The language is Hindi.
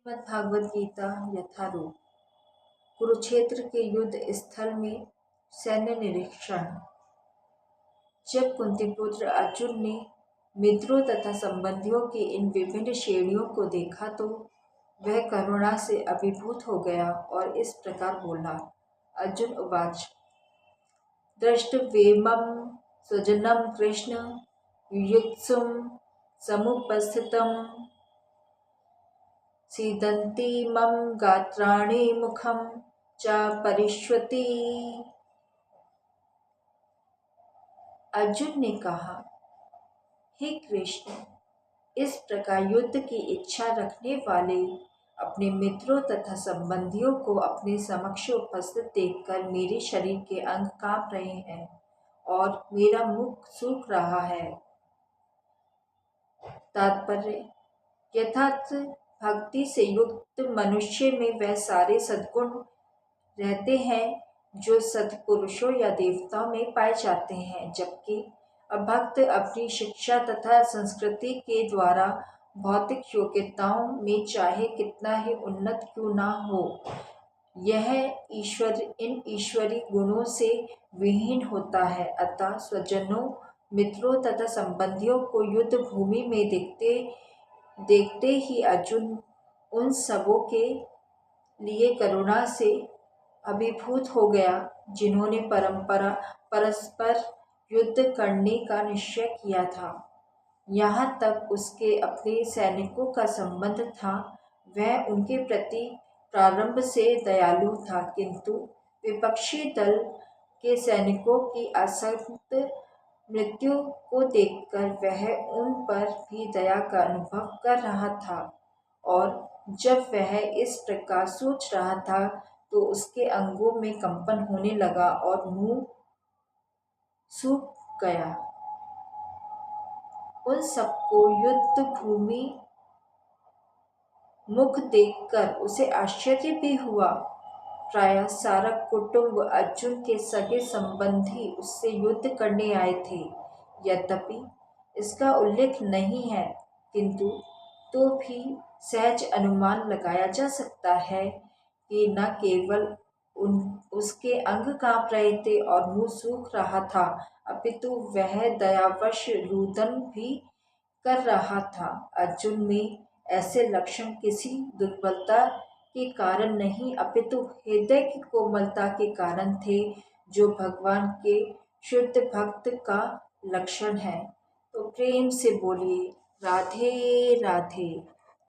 श्रीमद्भागवत गीता यथारूप। कुरुक्षेत्र के युद्ध स्थल में सैन्य निरीक्षण। जब कुंती पुत्र अर्जुन ने मित्रों तथा संबंधियों की इन विभिन्न श्रेणियों को देखा तो वह करुणा से अभिभूत हो गया और इस प्रकार बोला। अर्जुन उवाच दृष्टवेमं स्वजनं कृष्ण युयुत्सुं समुपस्थितं सीदन्ति मम गात्राणि मुखं च परिष्वति। अर्जुन ने कहा, हे कृष्ण, इस प्रकार युद्ध की इच्छा रखने वाले अपने मित्रों तथा संबंधियों को अपने समक्ष उपस्थित देखकर मेरे शरीर के अंग कांप रहे हैं और मेरा मुख सूख रहा है। तात्पर्य, यथार्थ भक्ति से युक्त मनुष्य में वह सारे सद्गुण रहते हैं जो सत्पुरुषों या देवताओं में पाए जाते हैं, जबकि अभक्त अपनी शिक्षा तथा संस्कृति के द्वारा भौतिक योग्यताओं में चाहे कितना ही उन्नत क्यों ना हो, यह इन ईश्वरी गुणों से विहीन होता है। अतः स्वजनों, मित्रों तथा संबंधियों को युद्ध भूमि में देखते ही अर्जुन उन सबों के लिए करुणा से अभिभूत हो गया जिन्होंने परस्पर युद्ध करने का निश्चय किया था। यहाँ तक उसके अपने सैनिकों का संबंध था, वह उनके प्रति प्रारंभ से दयालु था, किंतु विपक्षी दल के सैनिकों की असंख्य मृत्यु को देखकर वह उन पर भी दया का अनुभव कर रहा था। और जब वह इस प्रकार सोच रहा था तो उसके अंगों में कंपन होने लगा और मुंह सूख गया। उन सबको युद्ध भूमि मुख देखकर उसे आश्चर्य भी हुआ। प्रायः सारा कुटुंब, अर्जुन के सगे संबंधी उससे युद्ध करने आए थे। यद्यपि इसका उल्लेख नहीं है, किंतु तो भी सहज अनुमान लगाया जा सकता है कि न केवल उसके अंग कांप रहे थे और मुंह सूख रहा था, अपितु वह दयावश रुदन भी कर रहा था। अर्जुन में ऐसे लक्षण किसी दुर्बलता के कारण नहीं, अपितु हृदय की कोमलता के कारण थे, जो भगवान के शुद्ध भक्त का लक्षण है। तो प्रेम से बोलिए राधे राधे।